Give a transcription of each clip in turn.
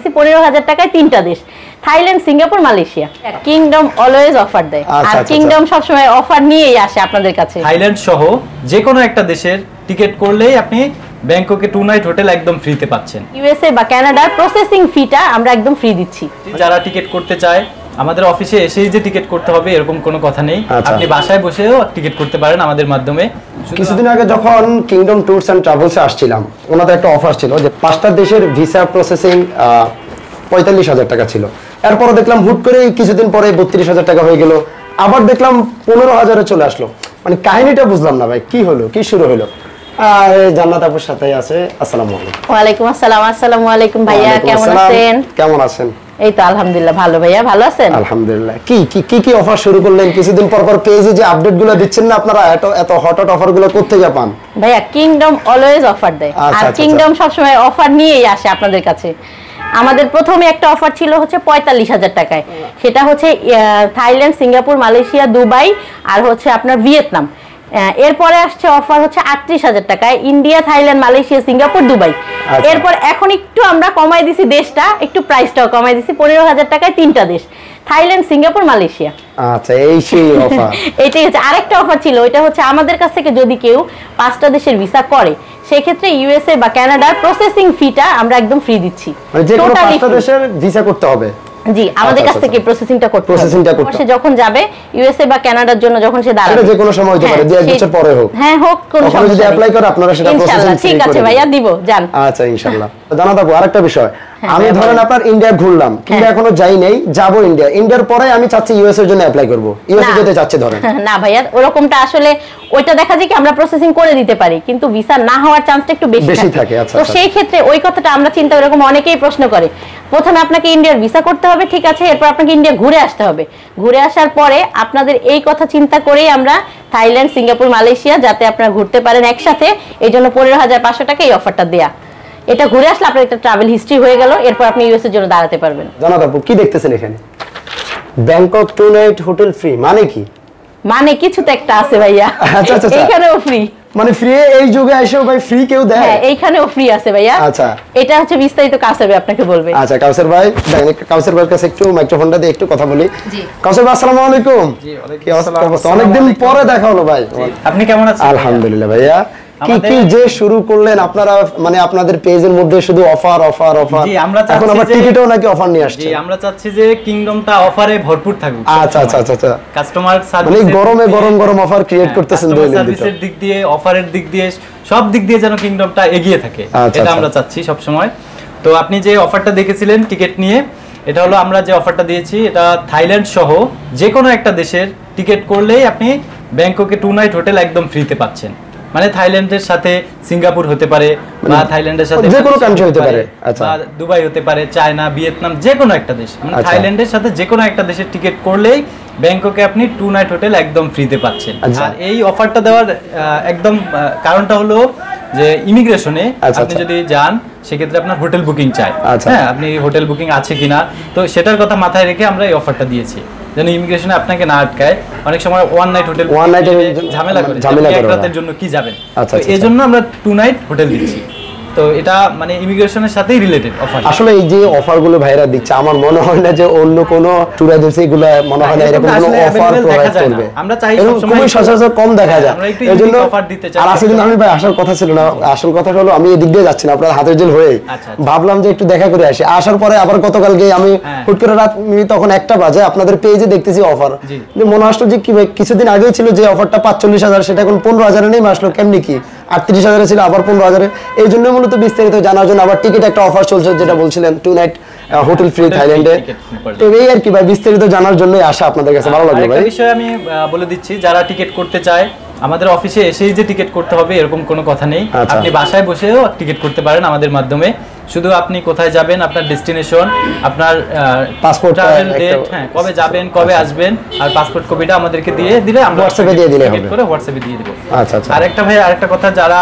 15,000 টাকায় 3টা দেশ, Thailand, Singapore, Malaysia. Kingdom always offer দেয়, আর কিংডম সবসময় অফার নিয়েই আসে আপনাদের কাছে। থাইল্যান্ড সহ যে কোনো একটা দেশের টিকিট করলেই আপনি ব্যাংককে 2 নাইট হোটেল একদম ফ্রিতে পাচ্ছেন। ইউএসএ বা কানাডার প্রসেসিং ফিটা আমরা একদম ফ্রি দিচ্ছি। যারা টিকিট করতে চায় আমাদের অফিসে এসেই যে টিকিট করতে হবে এরকম কোনো কথা নেই, আপনি বাসায় বসেও টিকিট করতে পারেন আমাদের মাধ্যমে। কিছুদিন আগে যখন কিংডম ট্যুরস এন্ড ট্রাভেলসে আসছিলাম, ওনাদের একটা অফার ছিল যে 5টা দেশের ভিসা প্রসেসিং 45,000 টাকা ছিল। এরপরে দেখলাম হুট করে কিছুদিন পরে 32,000 টাকা হয়ে গেল, আবার দেখলাম 15,000-এ চলে আসলো। মানে কাহিনীটা বুঝলাম না ভাই, কি হলো, কি শুরু হলো? জান্নাত আপুর সাথে আছে। আসসালামু আলাইকুম। ওয়ালাইকুম আসসালাম। আসসালামু আলাইকুম ভাইয়া, কেমন আছেন? কেমন আছেন? এই তো আলহামদুলিল্লাহ ভালো। ভাইয়া ভালো আছেন? আলহামদুলিল্লাহ। কি অফার শুরু করলেন? কিছুদিন পর পর পেজে যে আপডেটগুলো দিচ্ছেন না আপনারা, এত হট অফারগুলো কোথা থেকে পান? ভাইয়া কিংডম অলওয়েজ অফার দেয়, আর কিংডম সবসময় অফার নিয়েই আসে আপনাদের কাছে। আমাদের প্রথমে একটা অফার ছিল হচ্ছে 45,000 টাকায়, সেটা হচ্ছে থাইল্যান্ড, সিঙ্গাপুর, মালয়েশিয়া, দুবাই আর হচ্ছে আপনার ভিয়েতনাম। এরপরে আসছে অফার হচ্ছে 38,000 টাকায়, India, Thailand, Malaysia, Singapore, Dubai. এরপর এখন একটু আমরা কমাই দিছি দেশটা, একটু প্রাইসটাও কমাই দিছি, 15,000 টাকায় 3টা দেশ, থাইল্যান্ড, সিঙ্গাপুর, মালয়েশিয়া। আচ্ছা, এই সেই অফার। এইটাই হচ্ছে। আরেকটা অফার ছিল, ওইটা হচ্ছে আমাদের কাছ থেকে যদি কেউ 5টা দেশের ভিসা করে, সেই ক্ষেত্রে ইউএসএ বা কানাডার প্রসেসিং ফিটা আমরা একদম ফ্রি দিচ্ছি। মানে যে কোনো 5টা দেশের ভিসা করতে হবে? জি, আমাদের কাছ থেকে প্রসেসিংটা করতে হবে। সে যখন যাবে ইউএসএ বা কানাডার জন্য, যখন সে দাঁড়াবে, যে কোনো সময় হতে পারে, 2-1 বছর পরে হোক। হ্যাঁ হোক, কোন সমস্যা নেই। যদি অ্যাপ্লাই করে আপনারা সেটা প্রসেসিং ঠিক আছে ভাইয়া, দিব জান। আচ্ছা ইনশাআল্লাহ। জানাত আপু, আরেকটা বিষয়, আমি ধরেন আপনার ইন্ডিয়া ঘুরলাম, কিন্তু এখনো যাই নাই, যাব ইন্ডিয়ার পরে আমি চাচ্ছি ইউএস এর জন্য অ্যাপ্লাই করব, ইউএস যেতে চাচ্ছি ধরেন। না ভাইয়া, ওরকমটা আসলে ওইটা দেখা যায় কি আমরা প্রসেসিং করে দিতে পারি, কিন্তু ভিসা না হওয়ার চান্সটা একটু বেশি থাকে। তো সেই ক্ষেত্রে ওই কথাটা আমরা চিন্তা, এরকম অনেকেই প্রশ্ন করে, প্রথমে আপনাকে ইন্ডিয়ার ভিসা করতে হবে, ঠিক আছে, এরপর আপনাকে ইন্ডিয়া ঘুরে আসতে হবে। ঘুরে আসার পরে আপনাদের এই কথা চিন্তা করেই আমরা থাইল্যান্ড, সিঙ্গাপুর, মালয়েশিয়া যাতে আপনারা ঘুরতে পারেন একসাথে, এই জন্য 15,500 টাকা এই অফারটা দেয়া। এটা ঘুরে আসলে আপনার একটা ট্রাভেল হিস্ট্রি হয়ে গেল, এরপর আপনি ইউএস এর জন্য দাঁড়াতে পারবেন। জানাত আপু, কি দেখতেছেন এখানে? ব্যাংকক 2 নাইট হোটেল ফ্রি মানে কি? মানে কিছু তো একটা আছে ভাইয়া। আচ্ছা, এখানেও ফ্রি। মানে ফ্রি এই যুগে এসেও ভাই ফ্রি কেউ দেয়? হ্যাঁ, এইখানেও ফ্রি আছে ভাইয়া। আচ্ছা, এটা হচ্ছে বিস্তারিত কাউসার ভাই আপনাকে বলবে। আচ্ছা কাউসার ভাই, কাউসার ভাইয়ের কাছে একটু মাইক্রোফোনটা দিয়ে একটু কথা বলি। জি কাউসার ভাই, আসসালামু আলাইকুম। জি ওয়ালাইকুম আসসালাম। অনেকদিন পরে দেখা হলো ভাই। আপনি কেমন আছেন? আলহামদুলিল্লাহ ভাইয়া। কি যে শুরু করলেন আপনারা, মানে আপনাদের পেজের মধ্যে শুধু অফার অফার অফার। জি, আমরা চাচ্ছি এখন আবার টিকিটও নাকি অফার নিয়ে আসছে। জি, আমরা চাচ্ছি যে কিংডমটা অফারে ভরপুর থাকুক। আচ্ছা আচ্ছা আচ্ছা। কাস্টমার সার্ভিস, মানে গরম অফার ক্রিয়েট করতেছেন দৈনন্দিন। সার্ভিসের দিক দিয়ে, অফারের দিক দিয়ে, সব দিক দিয়ে যেন কিংডমটা এগিয়ে থাকে, এটা আমরা চাচ্ছি সব সময়। তো আপনি যে অফারটা দেখেছিলেন টিকিট নিয়ে, এটা হলো আমরা যে অফারটা দিয়েছি, এটা থাইল্যান্ড সহ যে কোনো একটা দেশের টিকিট করলেই আপনি ব্যাংককে 2 নাইট হোটেল একদম ফ্রিতে পাচ্ছেন। মানে থাইল্যান্ডের সাথে সিঙ্গাপুর হতে পারে, বা থাইল্যান্ডের সাথে যে কোনো কান্ট্রি হতে পারে, আচ্ছা, বা দুবাই হতে পারে, চায়না, ভিয়েতনাম, যে কোনো একটা দেশ। মানে থাইল্যান্ডের সাথে যে কোনো একটা দেশের টিকিট করলেই ব্যাংককে আপনি 2 নাইট হোটেল একদম ফ্রিতে পাচ্ছেন। আর এই অফারটা দেওয়ার একদম কারণটা হলো যে ইমিগ্রেশনে আপনি যদি যান, সেক্ষেত্রে আপনার হোটেল বুকিং চাই। হ্যাঁ, আপনি হোটেল বুকিং আছে কিনা, তো সেটার কথা মাথায় রেখে আমরা এই অফারটা দিয়েছি, যেন ইমিগ্রেশনে আপনাকে না আটকায়। অনেক সময় 1 নাইট হোটেল ঝামেলা করে, এক রাতের জন্য কি যাবেন, এই জন্য আমরা 2 নাইট হোটেল দিচ্ছি। তো এটা মানে ইমিগ্রেশনের সাথেই রিলেটেড অফার। আসলে এই যে অফারগুলো ভাইরা দিচ্ছে, আমার মনে হয় না যে অন্য কোনো ট্যুর এজেন্সিগুলো মনে হয় না এরকম কোনো অফার প্রোভাইড করবে। আমরা চাই সবসময় সচরাচর কম দেখা যায়, এজন্য অফার দিতে চাই। আর আজকে আমি ভাই আসার কথা ছিল না, আসল কথা হলো আমি এদিক দিয়ে যাচ্ছি না, আপনার হাতের জেল হয়ে ভাবলাম যে একটু দেখা করে আসি। আসার পরে আবার গতকালকে আমি হুট করে রাত তখন 1টা বাজে আপনাদের পেজে দেখতেছি অফার, যে মনে আসলো যে কি কিছুদিন আগেই ছিল যে অফারটা 45,000, সেটা এখন 15,000-এ নেই আসলো, কেমনি কি 38,000-এ ছিল আবার 15,000-এ। এই জন্য মূলত বিস্তারিত জানার জন্য আবার টিকিট একটা অফার চলছে, যেটা বলছিলেন 2 নাইট হোটেল ফ্রি থাইল্যান্ডে। তো এই আর কি ভাই, বিস্তারিত জানার জন্যই আসা আপনাদের কাছে। ভালো লাগলো ভাই। একটা বিষয় আমি বলে দিচ্ছি, যারা টিকিট করতে চায় আমাদের অফিসে এসেই যে টিকিট করতে হবে এরকম কোনো কথা নেই, আপনি বাসায় বসেও টিকিট করতে পারেন আমাদের মাধ্যমে। শুধু আপনি কোথায় যাবেন, আপনার ডেস্টিনেশন, আপনার পাসপোর্ট, ট্রাভেল ডেট, হ্যাঁ কবে যাবেন, কবে আসবেন, আর পাসপোর্ট কপিটা আমাদেরকে দিয়ে দিলে আমরা হোয়াটসঅ্যাপে দিয়ে দিলে হবে, করে হোয়াটসঅ্যাপে দিয়ে দেব। আচ্ছা আচ্ছা। আরেকটা ভাই, আরেকটা কথা, যারা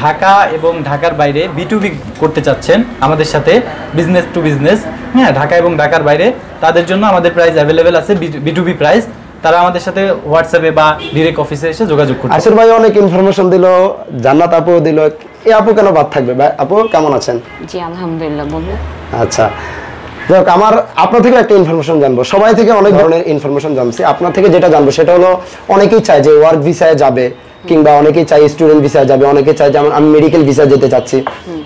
ঢাকা এবং ঢাকার বাইরে B2B করতে চাচ্ছেন আমাদের সাথে, বিজনেস টু বিজনেস, হ্যাঁ ঢাকা এবং ঢাকার বাইরে, তাদের জন্য আমাদের প্রাইস অ্যাভেলেবেল আছে, B2B প্রাইস। তারা আমাদের সাথে হোয়াটসঅ্যাপে বা ডাইরেক্ট অফিসে এসে যোগাযোগ করতে। আসির ভাই অনেক ইনফরমেশন দিল, জান্নাত আপু দিল, এই আপু কেন বাদ থাকবে ভাই? আপু কেমন আছেন? জি আলহামদুলিল্লাহ। বলুন। আচ্ছা, যাক আমার আপনার থেকে একটা ইনফরমেশন জানবো, সবাই থেকে অনেক ধরনের ইনফরমেশন জানছি, আপনার থেকে যেটা জানবো সেটা হলো অনেকেই চায় যে ওয়ার্ক ভিসায় যাবে, কিংবা অনেকেই চাই স্টুডেন্ট ভিসা যাবে, অনেকে চাই যেমন আমি মেডিকেল ভিসা যেতে চাচ্ছি,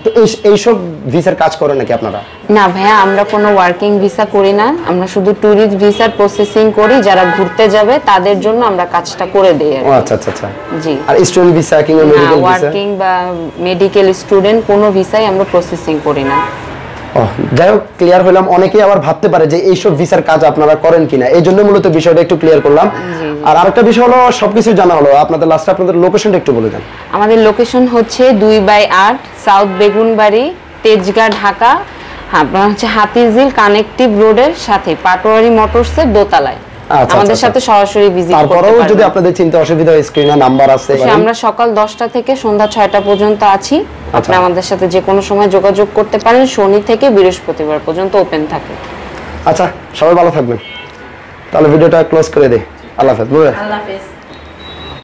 তো এইসব ভিসার কাজ করেন নাকি আপনারা? না ভাইয়া, আমরা কোনো ওয়ার্কিং ভিসা করি না, আমরা শুধু ট্যুরিস্ট ভিসার প্রসেসিং করি, যারা ঘুরতে যাবে তাদের জন্য আমরা কাজটা করে দেই। আচ্ছা আচ্ছা আচ্ছা, জি। আর স্টুডেন্ট ভিসা কিংবা মেডিকেল ভিসা, ওয়ার্কিং বা মেডিকেল স্টুডেন্ট কোনো ভিসাই আমরা প্রসেসিং করি না। যাই হোক, ক্লিয়ার হলাম। অনেকেই আবার ভাবতে পারে যে এইসব ভিসার কাজ আপনারা করেন কিনা, এই জন্য মূলত বিষয়টা একটু ক্লিয়ার করলাম। আর আরেকটা বিষয় হলো, সবকিছু জানা হলো, আপনাদের লাস্টে আপনাদের লোকেশনটা একটু বলে দেন। আমাদের লোকেশন হচ্ছে 2/8 সাউথ বেগুনবাড়ি, তেজগাঁ, ঢাকা। আপনার হচ্ছে হাতিঝিল কানেক্টিভ রোডের সাথে পাটোয়ারি মোটরসের দোতলায়। আমাদের সাথে সরাসরি ভিজিট করতে পারবেন। তারপরেও যদি আপনাদের চিন্তা অসুবিধা হয়, স্ক্রিনে নাম্বার আছে। আমরা সকাল 10টা থেকে সন্ধ্যা 6টা পর্যন্ত আছি। আপনি আমাদের সাথে যে কোনো সময় যোগাযোগ করতে পারেন। শনি থেকে বৃহস্পতিবার পর্যন্ত ওপেন থাকে। আচ্ছা, সবাই ভালো থাকবেন। তাহলে ভিডিওটা ক্লোজ করে দেই। আল্লাহ হাফেজ। আল্লাহ হাফেজ।